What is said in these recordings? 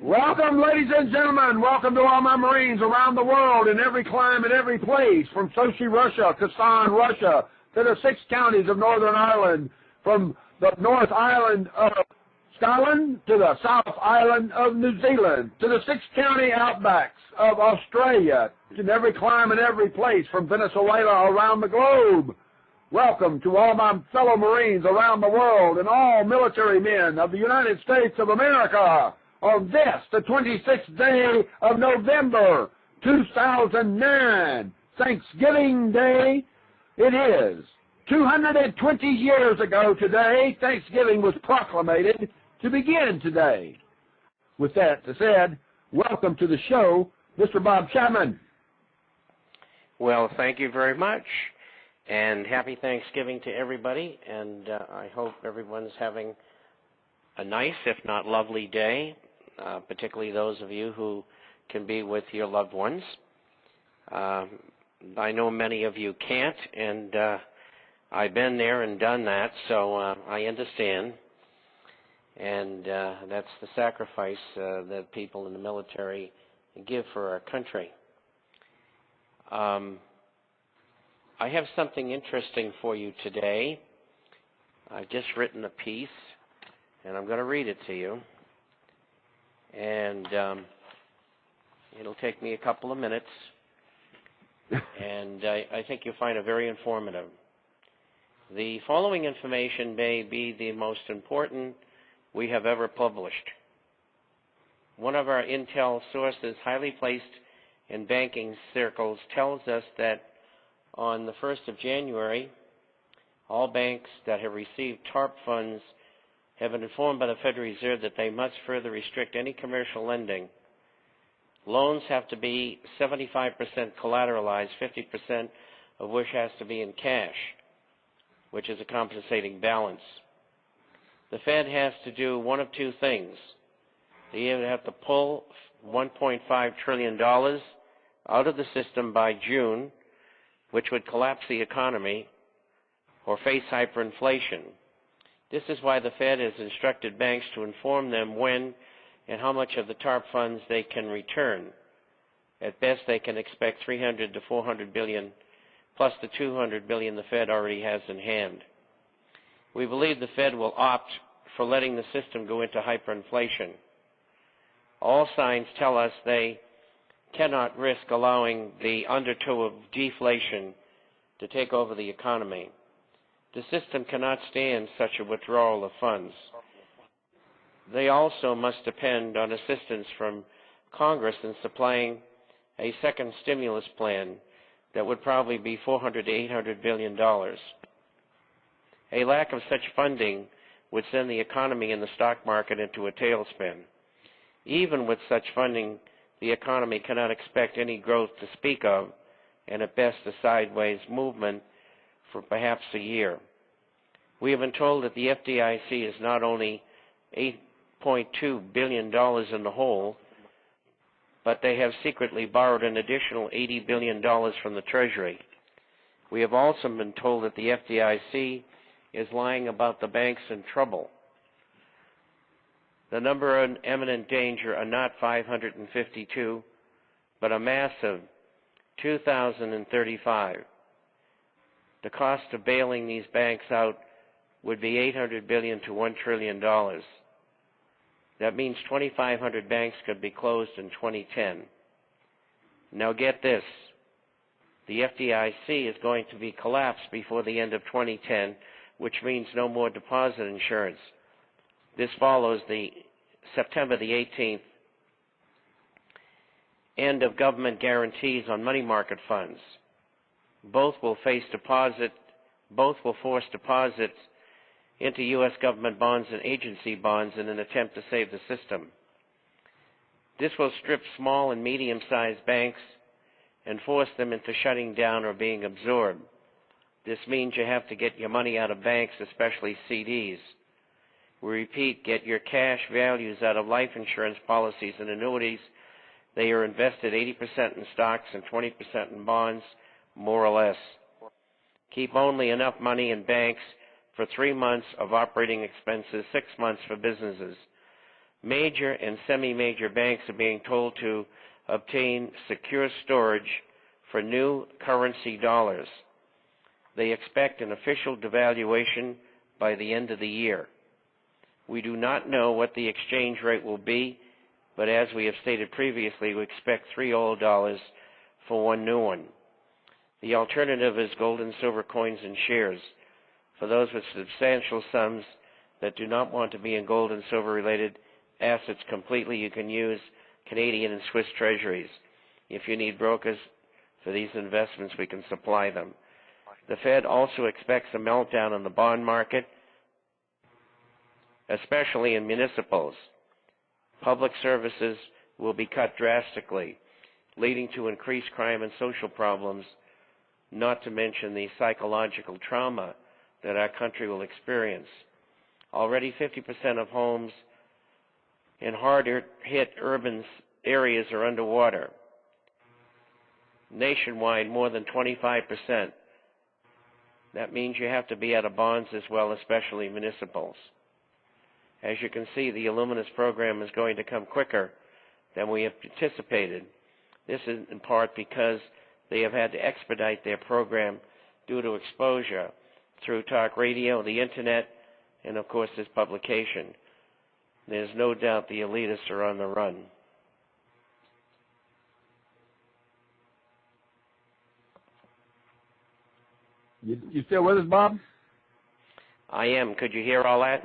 Welcome, ladies and gentlemen. Welcome to all my Marines around the world in every climate, every place, from Sochi, Russia, Kasan, Russia, to the 6 counties of Northern Ireland, from the North Island of Scotland to the South Island of New Zealand, to the 6 county outbacks of Australia, in every climate, every place, from Venezuela around the globe. Welcome to all my fellow Marines around the world and all military men of the United States of America on this, the 26th day of November, 2009, Thanksgiving Day. It is 220 years ago today, Thanksgiving was proclamated to begin today. With that said, welcome to the show, Mr. Bob Chapman. Well, thank you very much, and happy Thanksgiving to everybody, and I hope everyone's having a nice, if not lovely day, particularly those of you who can be with your loved ones. I know many of you can't, and I've been there and done that, so I understand. And that's the sacrifice that people in the military give for our country. I have something interesting for you today. I've just written a piece, and I'm going to read it to you. And it'll take me a couple of minutes, and I think you'll find it very informative. The following information may be the most important we have ever published. One of our intel sources, highly placed in banking circles, tells us that on the 1st of January, all banks that have received TARP funds have been informed by the Federal Reserve that they must further restrict any commercial lending. Loans have to be 75% collateralized, 50% of which has to be in cash, which is a compensating balance. The Fed has to do one of two things. They either have to pull $1.5 trillion out of the system by June, which would collapse the economy, or face hyperinflation. This is why the Fed has instructed banks to inform them when and how much of the TARP funds they can return. At best, they can expect $300 to $400 billion, plus the $200 billion the Fed already has in hand. We believe the Fed will opt for letting the system go into hyperinflation. All signs tell us they cannot risk allowing the undertow of deflation to take over the economy. The system cannot stand such a withdrawal of funds. They also must depend on assistance from Congress in supplying a second stimulus plan that would probably be $400 to $800 billion. A lack of such funding would send the economy and the stock market into a tailspin. Even with such funding, the economy cannot expect any growth to speak of, and at best a sideways movement for perhaps a year. We have been told that the FDIC is not only $8.2 billion in the hole, but they have secretly borrowed an additional $80 billion from the Treasury. We have also been told that the FDIC is lying about the banks in trouble. The number of imminent danger are not 552, but a massive 2,035. The cost of bailing these banks out would be $800 billion to $1 trillion. That means 2,500 banks could be closed in 2010. Now get this. The FDIC is going to be collapsed before the end of 2010, which means no more deposit insurance. This follows the September the 18th end of government guarantees on money market funds. Both will force deposits into U.S. government bonds and agency bonds in an attempt to save the system. This will strip small and medium-sized banks and force them into shutting down or being absorbed. This means you have to get your money out of banks, especially CDs. We repeat, get your cash values out of life insurance policies and annuities. They are invested 80% in stocks and 20% in bonds, more or less. Keep only enough money in banks for 3 months of operating expenses, 6 months for businesses. Major and semi-major banks are being told to obtain secure storage for new currency dollars. They expect an official devaluation by the end of the year. We do not know what the exchange rate will be, but as we have stated previously, we expect 3 old dollars for 1 new one. The alternative is gold and silver coins and shares. For those with substantial sums that do not want to be in gold and silver related assets completely, you can use Canadian and Swiss treasuries. If you need brokers for these investments, we can supply them. The Fed also expects a meltdown in the bond market, especially in municipals. Public services will be cut drastically, leading to increased crime and social problems, not to mention the psychological trauma that our country will experience. Already 50% of homes in hard-hit urban areas are underwater. Nationwide, more than 25%. That means you have to be out of bonds as well, especially municipals. As you can see, the Illuminus program is going to come quicker than we have anticipated. This is in part because they have had to expedite their program due to exposure through talk radio, the internet, and of course this publication. There's no doubt the elitists are on the run. You still with us, Bob? I am. Could you hear all that?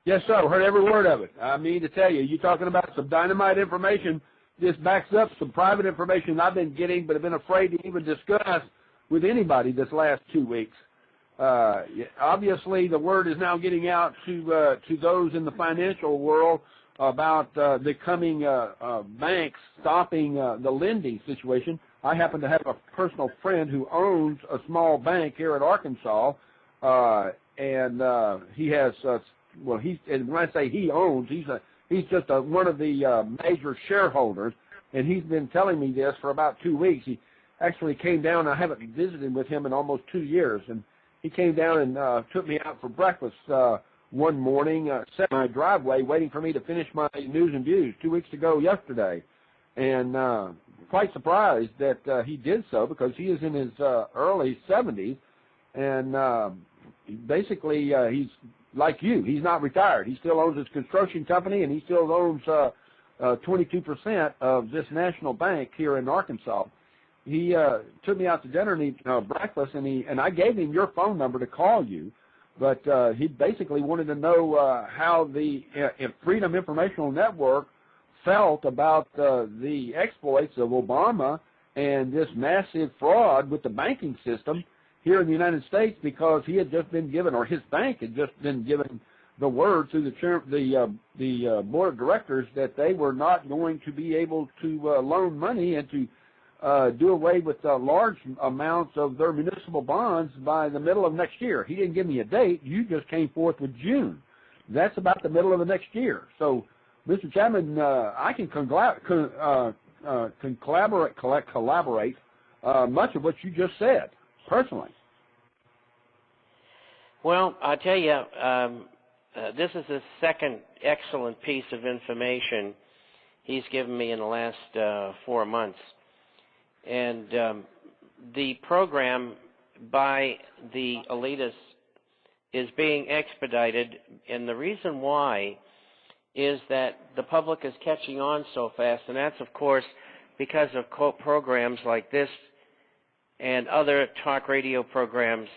Yes, sir. Heard every word of it. I mean to tell you, you're talking about some dynamite information. This backs up some private information I've been getting, but have been afraid to even discuss with anybody this last 2 weeks. Obviously, the word is now getting out to those in the financial world about the coming banks stopping the lending situation. I happen to have a personal friend who owns a small bank here in Arkansas, and he has. And when I say he owns, he's just one of the major shareholders, and he's been telling me this for about 2 weeks. He actually came down. I haven't visited with him in almost 2 years, and he came down and took me out for breakfast one morning, sat in my driveway waiting for me to finish my news and views 2 weeks ago yesterday, and quite surprised that he did so because he is in his early 70s, and basically he's like you. He's not retired. He still owns his construction company, and he still owns 22% of this national bank here in Arkansas. He took me out to dinner and breakfast, and I gave him your phone number to call you, but he basically wanted to know how the Freedom Informational Network felt about the exploits of Obama and this massive fraud with the banking system here in the United States, because he had just been given, or his bank had just been given, the word through the board of directors that they were not going to be able to loan money and to do away with large amounts of their municipal bonds by the middle of next year. He didn't give me a date. You just came forth with June. That's about the middle of the next year. So, Mr. Chapman, I can collaborate much of what you just said, personally. Well, I'll tell you, this is the second excellent piece of information he's given me in the last 4 months. And the program by the elitists is being expedited, and the reason why is that the public is catching on so fast, and that's, of course, because of programs like this and other talk radio programs,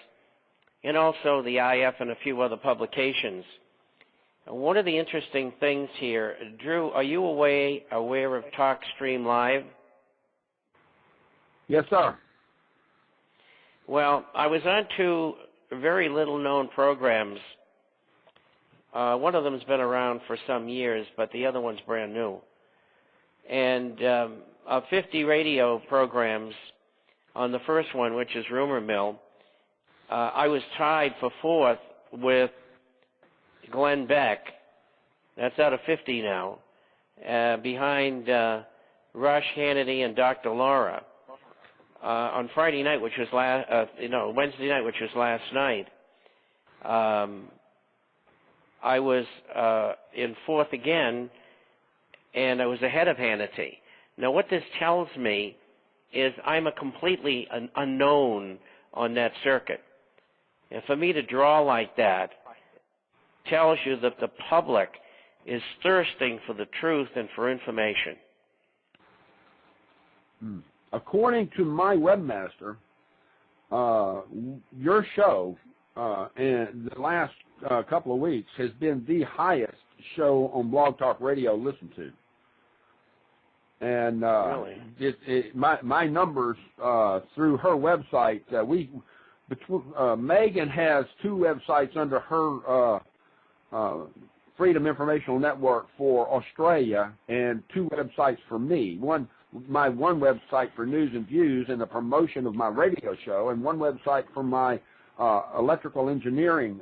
and also the IF and a few other publications. One of the interesting things here, Drew, are you aware of TalkStream Live? Yes, sir. Well, I was on 2 very little-known programs. One of them has been around for some years, but the other one's brand new. And of 50 radio programs, on the first one, which is Rumor Mill, I was tied for 4th with Glenn Beck. That's out of 50 now, behind Rush, Hannity, and Dr. Laura. On Friday night, which was Wednesday night, which was last night, I was in 4th again and I was ahead of Hannity. Now, what this tells me is I'm a completely unknown on that circuit. And for me to draw like that tells you that the public is thirsting for the truth and for information. According to my webmaster, your show in the last couple of weeks has been the highest show on Blog Talk Radio listened to. And really? My numbers through her website, Megan has 2 websites under her Freedom Informational Network for Australia and 2 websites for me. My one website for news and views and the promotion of my radio show, and one website for my electrical engineering